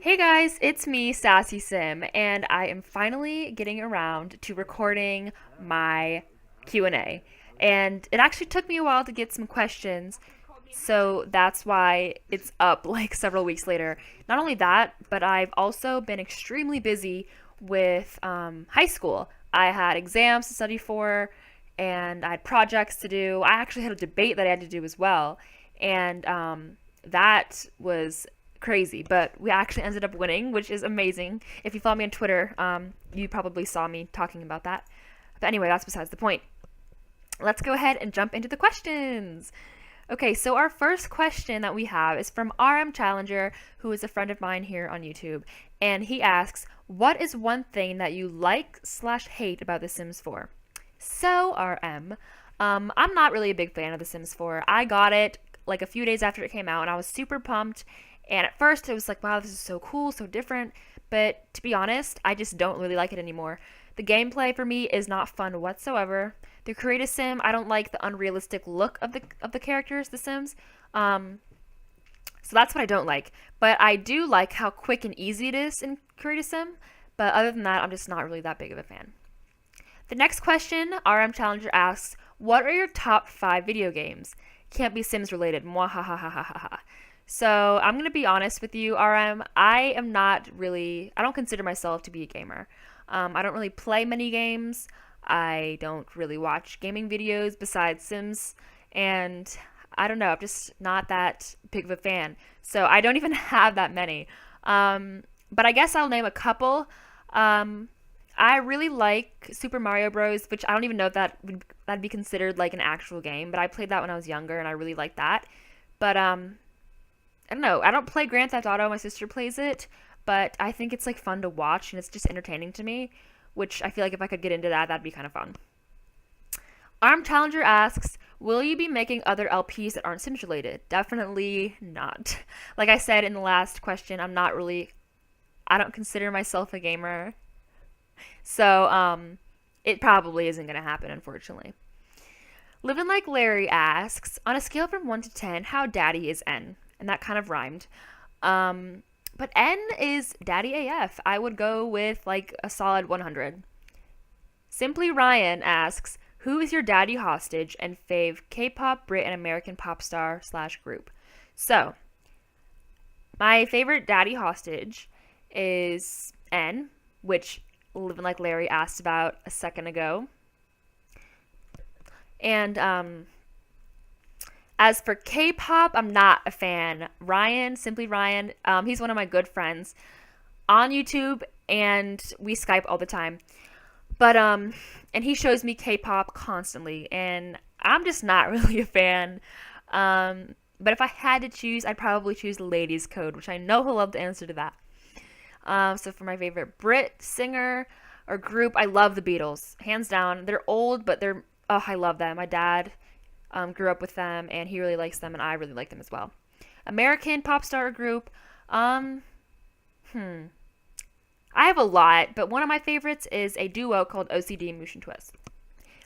Hey guys, it's me, Sassy Sim, and I am finally getting around to recording my Q&A. And it actually took me a while to get some questions, so that's why it's up like several weeks later. Not only that, but I've also been extremely busy with high school. I had exams to study for, and I had projects to do. I actually had a debate that I had to do as well, and that was crazy. But we actually ended up winning, which is amazing. If you follow me on Twitter, you probably saw me talking about that. But anyway, that's besides the point. Let's go ahead and jump into the questions. Okay, so our first question that we have is from RM Challenger, who is a friend of mine here on YouTube, and he asks, "What is one thing that you like/hate about The Sims 4?" So RM, I'm not really a big fan of The Sims 4. I got it like a few days after it came out, and I was super pumped. And at first, it was like, "Wow, this is so cool, so different." But to be honest, I just don't really like it anymore. The gameplay for me is not fun whatsoever. The create a sim, I don't like the unrealistic look of the characters, the Sims. Um, so that's what I don't like. But I do like how quick and easy it is in create a sim. But other than that, I'm just not really that big of a fan. The next question, RM Challenger asks, "What are your top 5 video games?" Can't be Sims related. Mwahahaha. So I'm gonna be honest with you, RM. I am not really. I don't consider myself to be a gamer. I don't really play many games. I don't really watch gaming videos besides Sims, and I don't know. I'm just not that big of a fan. So I don't even have that many. But I guess I'll name a couple. Um, I really like Super Mario Bros., which I don't even know if that'd be considered like an actual game, but I played that when I was younger, and I really like that. But I don't know. I don't play Grand Theft Auto. My sister plays it, but I think it's like fun to watch and it's just entertaining to me, which I feel like if I could get into that, that'd be kind of fun. Arm Challenger asks, "Will you be making other LPs that aren't Sims related?" Definitely not. Like I said in the last question, I don't consider myself a gamer. So, it probably isn't going to happen, unfortunately. Living Like Larry asks, "On a scale from 1 to 10, how daddy is N?" And that kind of rhymed. But N is daddy AF. I would go with like a solid 100. Simply Ryan asks, "Who is your daddy hostage and fave K-pop, Brit, and American pop star/group?" So, my favorite daddy hostage is N, which Living Like Larry asked about a second ago. And as for K-pop, I'm not a fan. Ryan, Simply Ryan, he's one of my good friends on YouTube, and we Skype all the time. But and he shows me K-pop constantly, and I'm just not really a fan. But if I had to choose, I'd probably choose Ladies Code, which I know he'll love the answer to that. So for my favorite Brit singer or group, I love the Beatles, hands down. They're old, but I love them. My dad grew up with them, and he really likes them, and I really like them as well. American pop star group, um, hmm, I have a lot, but one of my favorites is a duo called OCD Motion Twist.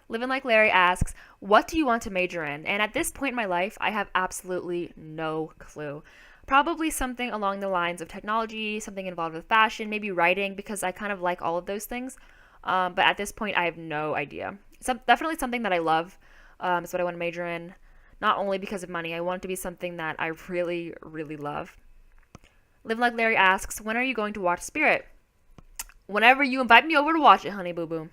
Living Like Larry asks, "What do you want to major in?" And at this point in my life, I have absolutely no clue. Probably something along the lines of technology, something involved with fashion, maybe writing, because I kind of like all of those things. But at this point, I have no idea. Definitely something that I love is what I want to major in. Not only because of money, I want it to be something that I really, really love. Live Like Larry asks, "When are you going to watch Spirit?" Whenever you invite me over to watch it, honey boo boo.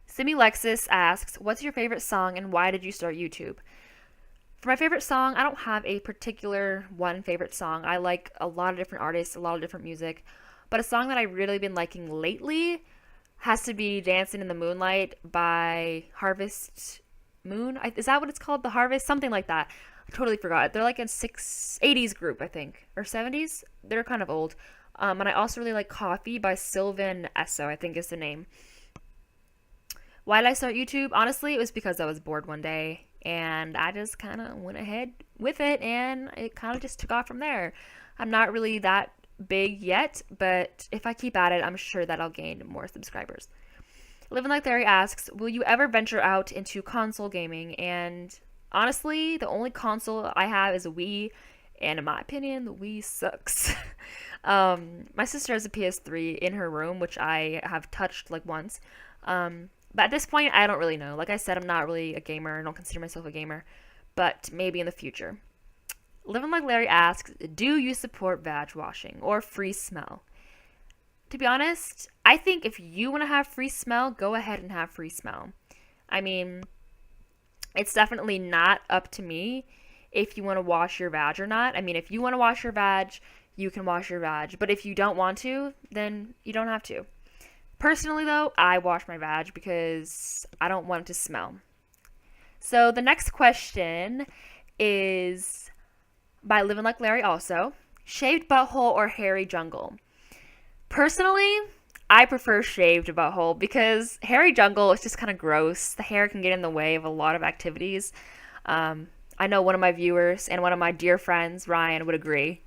Simi Lexus asks, "What's your favorite song and why did you start YouTube?" For my favorite song, I don't have a particular one favorite song. I like a lot of different artists, a lot of different music. But a song that I've really been liking lately has to be Dancing in the Moonlight by Harvest Moon. Is that what it's called? The Harvest? Something like that. I totally forgot. They're like a 80s group, I think. Or 70s? They're kind of old. And I also really like Coffee by Sylvan Esso, I think is the name. Why did I start YouTube? Honestly, it was because I was bored one day, and I just kind of went ahead with it, and it kind of just took off from there. I'm not really that big yet, but if I keep at it, I'm sure that I'll gain more subscribers. Living Like Larry asks, "Will you ever venture out into console gaming?" And honestly, the only console I have is a Wii, and in my opinion, the Wii sucks. My sister has a PS3 in her room, which I have touched like once. But at this point, I don't really know. Like I said, I'm not really a gamer. I don't consider myself a gamer, but maybe in the future. Living Like Larry asks, do you support vag washing or free smell? To be honest, I think if you want to have free smell, go ahead and have free smell. I mean, it's definitely not up to me if you want to wash your vag or not. I mean, if you want to wash your vag, you can wash your vag. But if you don't want to, then you don't have to. Personally, though, I wash my vag because I don't want it to smell. So the next question is by Living Like Larry also. Shaved butthole or hairy jungle? Personally, I prefer shaved butthole because hairy jungle is just kind of gross. The hair can get in the way of a lot of activities. I know one of my viewers and one of my dear friends, Ryan, would agree.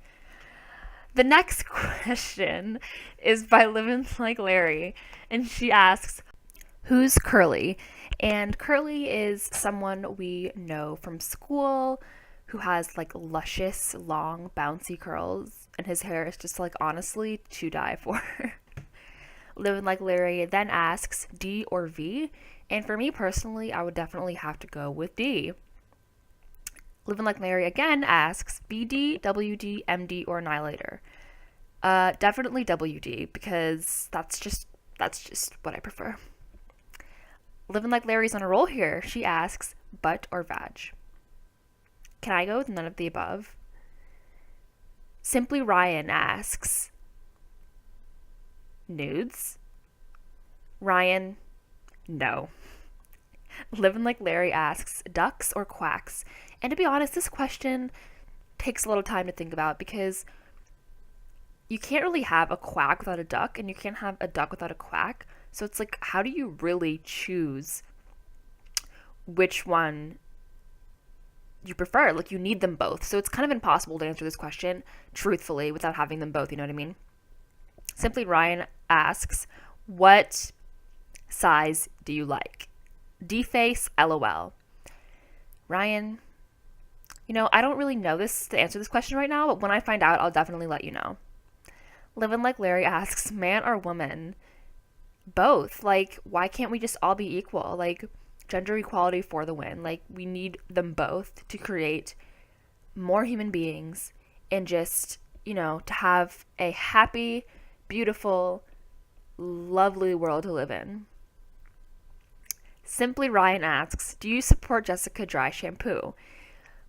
The next question is by Living Like Larry, and she asks, who's Curly? And Curly is someone we know from school who has like luscious, long, bouncy curls, and his hair is just like honestly to die for. Living Like Larry then asks D or V, and for me personally, I would definitely have to go with D. Living Like Larry again asks BD, WD, MD, or Annihilator. Definitely WD because that's just what I prefer. Living Like Larry's on a roll here. She asks butt or vag. Can I go with none of the above? Simply Ryan asks nudes. Ryan, no. Living Like Larry asks ducks or quacks. And to be honest, this question takes a little time to think about because you can't really have a quack without a duck, and you can't have a duck without a quack. So it's like, how do you really choose which one you prefer? Like, you need them both. So it's kind of impossible to answer this question truthfully without having them both, you know what I mean? Simply Ryan asks, what size do you like? D-face, LOL. Ryan, I don't really know this to answer this question right now, but when I find out, I'll definitely let you know. Living Like Larry asks, man or woman? Both. Like, why can't we just all be equal? Like, gender equality for the win. Like, we need them both to create more human beings and just, to have a happy, beautiful, lovely world to live in. Simply Ryan asks, do you support Jessica Dry shampoo?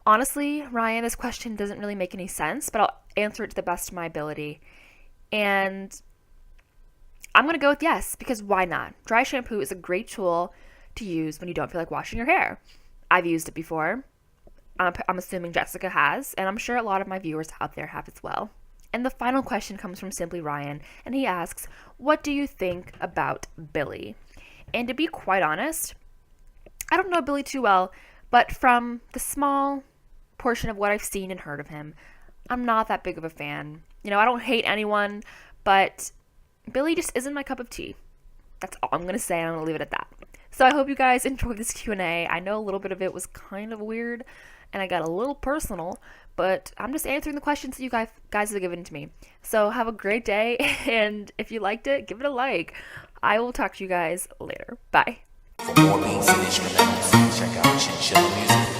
Honestly, Ryan, this question doesn't really make any sense, but I'll answer it to the best of my ability. And I'm going to go with yes, because why not? Dry shampoo is a great tool to use when you don't feel like washing your hair. I've used it before. I'm assuming Jessica has, and I'm sure a lot of my viewers out there have as well. And the final question comes from Simply Ryan, and he asks, what do you think about Billy? And to be quite honest, I don't know Billy too well, but from the small portion of what I've seen and heard of him, I'm not that big of a fan. I don't hate anyone, but Billy just isn't my cup of tea. That's all I'm going to say, and I'm going to leave it at that. So I hope you guys enjoyed this Q&A. I know a little bit of it was kind of weird, and I got a little personal, but I'm just answering the questions that you guys have given to me. So have a great day, and if you liked it, give it a like. I will talk to you guys later. Bye. For more beats and instrumentals, check out Chinchilla Music.